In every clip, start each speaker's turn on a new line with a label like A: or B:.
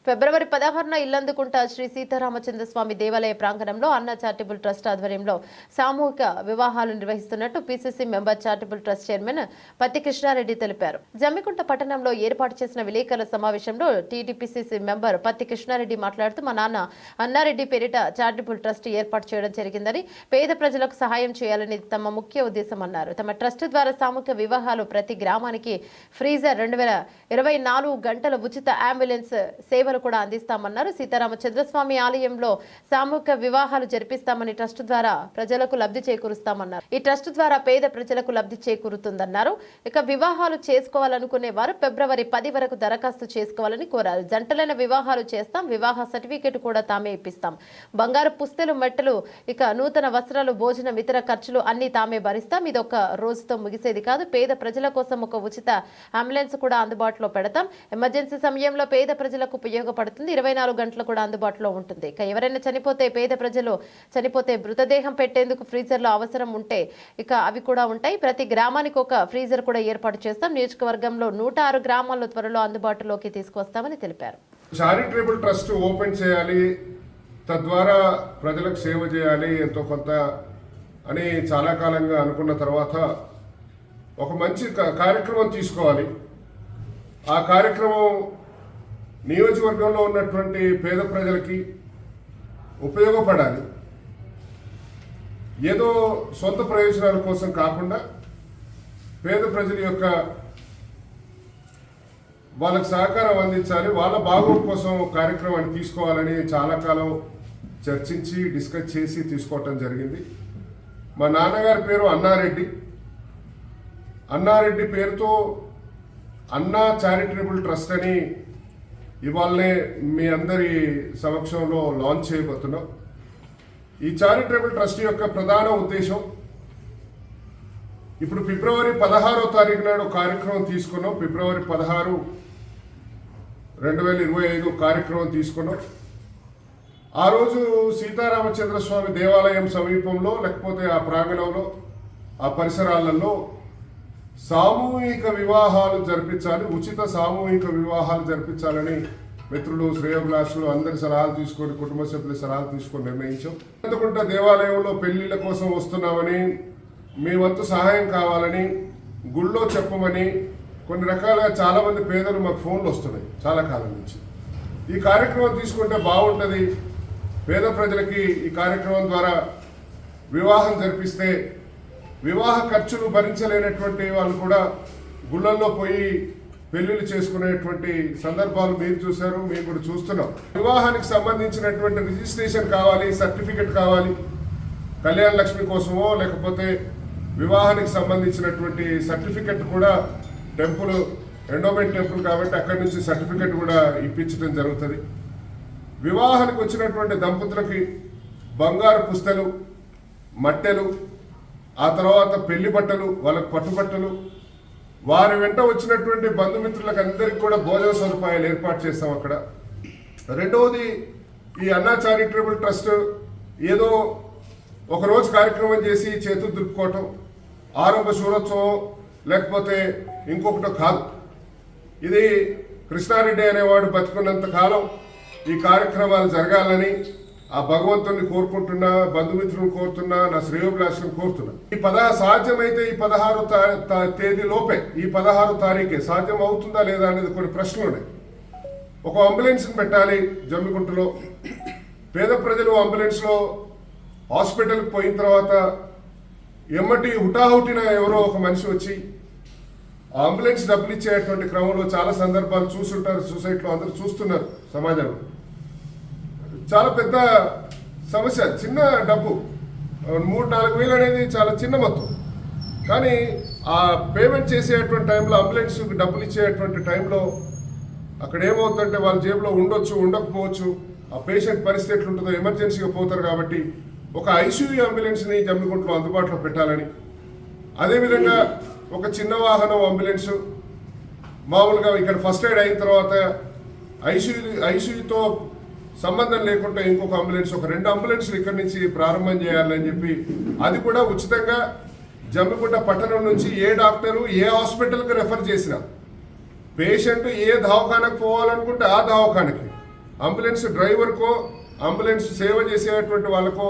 A: ఫిబ్రవరి 16న ఇల్లందుకుంట శ్రీ సీతారామచంద్రస్వామి దేవాలయ ప్రాంగణంలో అన్న చారిటబుల్ ట్రస్ట్ ఆధ్వర్యంలో సామూహిక వివాహాలు నిర్వహిస్తున్నట్టు PCC member charitable trust chairman Patti Krishna Reddy తెలిపారు. జమ్మికుంట పట్టణంలో ఏర్పాటు చేసిన విలేకరుల సమావేశంలో టీడీపీసీసీ మెంబర్ పత్తి కృష్ణారెడ్డి మాట్లాడుతూ మా నాన్న అన్నారెడ్డి పేరిట చారిటబుల్ ట్రస్ట్ ఏర్పాటు చేయడం జరిగిందని, పేద ప్రజలకు సహాయం చేయాలని తమ ముఖ్య ఉద్దేశం అన్నారు. తమ ట్రస్ట్ ద్వారా సామూహిక వివాహాలు ప్రతి గ్రామానికి ఫ్రీజర్ 2024 గంటల ఉచిత అంబులెన్స్ సేవలు కూడా అందిస్తామన్నారు. సీతారామచంద్రస్వామి ఆలయంలో సామూహిక వివాహాలు జరిపిస్తామని ట్రస్ట్ ద్వారా ప్రజలకు లబ్ధి చేకూరుస్తామన్నారు. ఈ ట్రస్ట్ ద్వారా పేద ప్రజలకు లబ్ధి చేకూరుతుందన్నారు. ఇక వివాహాలు చేసుకోవాలనుకునే వారు ఫిబ్రవరి 10 వరకు దరఖాస్తు చేసుకోవాలని కోరారు. జంటలైన వివాహాలు చేస్తాం, వివాహ సర్టిఫికేట్ కూడా తామే ఇప్పిస్తాం. బంగారు పుస్తెలు, మెట్టలు, ఇక నూతన వస్త్రాలు, భోజనం, ఇతర ఖర్చులు అన్ని తామే భరిస్తాం. ఇది ఒక రోజుతో ముగిసేది కాదు. పేద ప్రజల కోసం ఒక ఉచిత అంబులెన్స్ కూడా అందుబాటులో పెడతాం. ఎమర్జెన్సీ సమయంలో పేద ప్రజలకు ఉపయోగపడుతుంది. 24 గంటలు కూడా అందుబాటులో ఉంటుంది. ఇక ఎవరైనా చనిపోతే, పేద ప్రజలు చనిపోతే మృతదేహం పెట్టేందుకు ఫ్రీజర్లో అవసరం ఉంటే ఇక అవి కూడా ఉంటాయి. ప్రతి గ్రామానికి ఒక ఫ్రీజర్ కూడా ఏర్పాటు చేస్తాం. నియోజకవర్గంలో 106 గ్రామాల్లో త్వరలో అందుబాటులోకి తీసుకొస్తామని తెలిపారు.
B: చారిటబుల్ ట్రస్ట్ ఓపెన్ చేయాలి, తద్వారా ప్రజలకు సేవ చేయాలి ఎంతో కొంత అని చాలా కాలంగా అనుకున్న తర్వాత ఒక మంచి కార్యక్రమం తీసుకోవాలి. ఆ కార్యక్రమం నియోజకవర్గంలో ఉన్నటువంటి పేద ప్రజలకి ఉపయోగపడాలి. ఏదో సొంత ప్రయోజనాల కోసం కాకుండా పేద ప్రజల యొక్క వాళ్ళకి సహకారం అందించాలి, వాళ్ళ బాగోగు కోసం కార్యక్రమాన్ని తీసుకోవాలని చాలా కాలం చర్చించి డిస్కస్ చేసి తీసుకోవటం జరిగింది. మా నాన్నగారి పేరు అన్నారెడ్డి. అన్నారెడ్డి పేరుతో అన్నా చారిటబుల్ ట్రస్ట్ అని ఇవాళనే మీ అందరి సమక్షంలో లాంచ్ చేయబోతున్నాం. ఈ చారిటబుల్ ట్రస్ట్ యొక్క ప్రధాన ఉద్దేశం, ఇప్పుడు ఫిబ్రవరి 16వ తారీఖు నాడు కార్యక్రమం తీసుకున్నాం. ఫిబ్రవరి 16, 2025 కార్యక్రమం తీసుకున్నాం. ఆ రోజు సీతారామచంద్రస్వామి దేవాలయం సమీపంలో, లేకపోతే ఆ ప్రాంగణంలో, ఆ పరిసరాలలో సామూహిక వివాహాలు జరిపించాలి, ఉచిత సామూహిక వివాహాలు జరిపించాలని మిత్రులు, శ్రేయోభిలాషులు అందరి సలహాలు తీసుకొని, కుటుంబ సభ్యుల సలహాలు తీసుకొని నిర్ణయించాం. అందుకుంటే దేవాలయంలో పెళ్లిళ్ళ కోసం వస్తున్నామని, మీ వంతు సహాయం కావాలని, గుళ్ళో చెప్పమని కొన్ని రకాలుగా చాలామంది పేదలు మాకు ఫోన్లు వస్తున్నాయి చాలా కాలం నుంచి. ఈ కార్యక్రమం తీసుకుంటే బాగుంటుంది, పేద ప్రజలకి ఈ కార్యక్రమం ద్వారా వివాహం జరిపిస్తే వివాహ ఖర్చులు భరించలేనటువంటి వాళ్ళు కూడా గుళ్ళల్లో పోయి పెళ్లిళ్ళు చేసుకునేటువంటి సందర్భాలు మీరు చూశారు, మేము కూడా చూస్తున్నాం. వివాహానికి సంబంధించినటువంటి రిజిస్ట్రేషన్ కావాలి, సర్టిఫికెట్ కావాలి, కళ్యాణ లక్ష్మి కోసమో లేకపోతే వివాహానికి సంబంధించినటువంటి సర్టిఫికెట్ కూడా టెంపుల్, ఎండోమెంట్ టెంపుల్ కాబట్టి అక్కడి నుంచి సర్టిఫికెట్ కూడా ఇప్పించడం జరుగుతుంది. వివాహానికి వచ్చినటువంటి దంపతులకి బంగారు పుస్తలు, మట్టెలు, ఆ తర్వాత పెళ్లి బట్టలు, వాళ్ళకు పట్టుబట్టలు, వారి వెంట వచ్చినటువంటి బంధుమిత్రులకు అందరికీ కూడా భోజన సదుపాయాలు ఏర్పాటు చేస్తాం అక్కడ. రెండవది, ఈ అన్నా చారిటబుల్ ట్రస్ట్ ఏదో ఒకరోజు కార్యక్రమం చేసి చేతులు దులుపుకోవటం, ఆరంభ శూరోత్సవం లేకపోతే ఇంకొకటో కాదు. ఇది కృష్ణారెడ్డి అనేవాడు బతుకున్నంత కాలం ఈ కార్యక్రమాలు జరగాలని ఆ భగవంతుని కోరుకుంటున్నా, బంధుమిత్రులను కోరుతున్నా, నా శ్రేయోభిలాషులను కోరుతున్నా. సాధ్యమైతే ఈ 16వ తేదీ లోపే, ఈ 16వ తారీఖే సాధ్యం అవుతుందా లేదా అనేది కొన్ని ప్రశ్నలు ఉన్నాయి. ఒక అంబులెన్స్ని పెట్టాలి జమ్మికుంటలో. పేద ప్రజలు అంబులెన్స్లో హాస్పిటల్కి పోయిన తర్వాత ఎమ్మటి హుటాహుటిన ఎవరో ఒక మనిషి వచ్చి ఆ అంబులెన్స్ డబ్బులు ఇచ్చేటువంటి క్రమంలో చాలా సందర్భాలు చూస్తుంటారు. సొసైటీలో అందరూ చూస్తున్నారు, సమాజంలో చాలా పెద్ద సమస్య. చిన్న డబ్బు 3-4 వేలు అనేది చాలా చిన్న మొత్తం. కానీ ఆ పేమెంట్ చేసేటువంటి టైంలో, అంబులెన్స్ డబ్బులు ఇచ్చేటువంటి టైంలో అక్కడ ఏమవుతుందంటే వాళ్ళ జేబులో ఉండొచ్చు, ఉండకపోవచ్చు, ఆ పేషెంట్ పరిస్థితి ఎట్లుంటుందో, ఎమర్జెన్సీగా పోతారు. కాబట్టి ఒక ఐసీయూ అంబులెన్స్ని జమ్మికుంటలో అందుబాటులో పెట్టాలని, అదేవిధంగా ఒక చిన్న వాహనం అంబులెన్స్ మామూలుగా ఇక్కడ ఫస్ట్ ఎయిడ్ అయిన తర్వాత ఐసీయూతో సంబంధం లేకుండా ఇంకొక అంబులెన్స్, ఒక 2 అంబులెన్స్లు ఇక్కడి నుంచి ప్రారంభం చేయాలని చెప్పి, అది కూడా ఉచితంగా జమ్మికుంట పట్టణం నుంచి ఏ డాక్టరు ఏ హాస్పిటల్కి రెఫర్ చేసినా, పేషెంట్ ఏ దవాఖానకు పోవాలనుకుంటే ఆ దవాఖానకి అంబులెన్స్ డ్రైవర్కో అంబులెన్స్ సేవ చేసేటువంటి వాళ్ళకో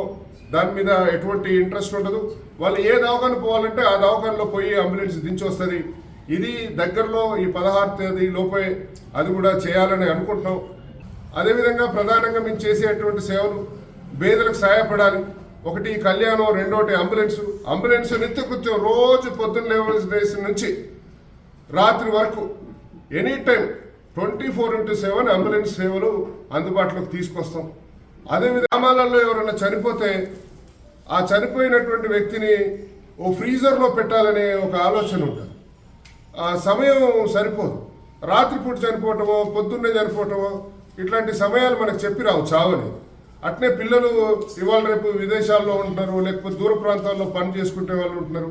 B: దాని మీద ఎటువంటి ఇంట్రెస్ట్ ఉండదు. వాళ్ళు ఏ దవాఖాన పోవాలంటే ఆ దవాఖానలో పోయి అంబులెన్స్ దించి వస్తుంది. ఇది దగ్గరలో ఈ 16వ తేదీ లోపే అది కూడా చేయాలని అనుకుంటున్నాం. అదేవిధంగా ప్రధానంగా మేము చేసేటువంటి సేవలు పేదలకు సహాయపడాలి. ఒకటి కళ్యాణం, రెండోటి అంబులెన్స్ నిత్య కృత్యం రోజు పొద్దున్న లేవలేసిన నుంచి రాత్రి వరకు ఎనీ టైం 24/7 అంబులెన్స్ సేవలు అందుబాటులోకి తీసుకొస్తాం. అదేవిధంగా గ్రామాలలో ఎవరైనా చనిపోతే ఆ చనిపోయినటువంటి వ్యక్తిని ఓ ఫ్రీజర్లో పెట్టాలనే ఒక ఆలోచన ఉంటుంది. ఆ సమయం సరిపోదు. రాత్రిపూట చనిపోవటమో పొద్దున్నే చనిపోవటమో ఇట్లాంటి సమయాలు మనకు చెప్పి రావు చావని. అట్నే పిల్లలు ఇవాళ రేపు విదేశాల్లో ఉంటున్నారు, లేకపోతే దూర ప్రాంతాల్లో పని చేసుకునే వాళ్ళు ఉంటున్నారు.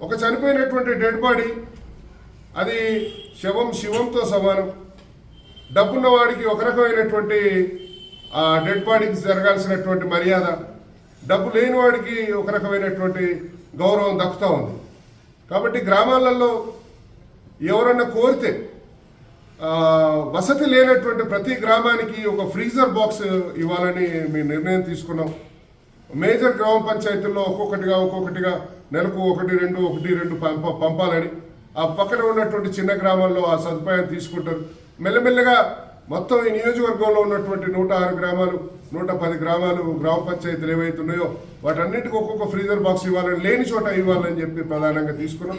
B: ఒక చనిపోయినటువంటి డెడ్ బాడీ అది శివంతో సమానం. డబ్బున్న వాడికి ఒక రకమైనటువంటి ఆ డెడ్ బాడీకి జరగాల్సినటువంటి మర్యాద, డబ్బు లేని వాడికి ఒక రకమైనటువంటి గౌరవం దక్కుతూ ఉంది. కాబట్టి గ్రామాలలో ఎవరన్నా కోరితే వసతి లేనటువంటి ప్రతి గ్రామానికి ఒక ఫ్రీజర్ బాక్స్ ఇవ్వాలని మేము నిర్ణయం తీసుకున్నాం. మేజర్ గ్రామ పంచాయతీల్లో ఒక్కొక్కటిగా నెలకు 1-2 పంపాలని. ఆ పక్కన ఉన్నటువంటి చిన్న గ్రామాల్లో ఆ సదుపాయం తీసుకుంటారు. మెల్లమెల్లగా మొత్తం ఈ నియోజకవర్గంలో ఉన్నటువంటి 106 గ్రామాలు, 110 గ్రామాలు గ్రామ పంచాయతీలు ఏవైతే ఉన్నాయో వాటన్నిటికీ ఒక్కొక్క ఫ్రీజర్ బాక్స్ ఇవ్వాలని, లేని చోట ఇవ్వాలని చెప్పి ప్రధానంగా తీసుకున్నాం.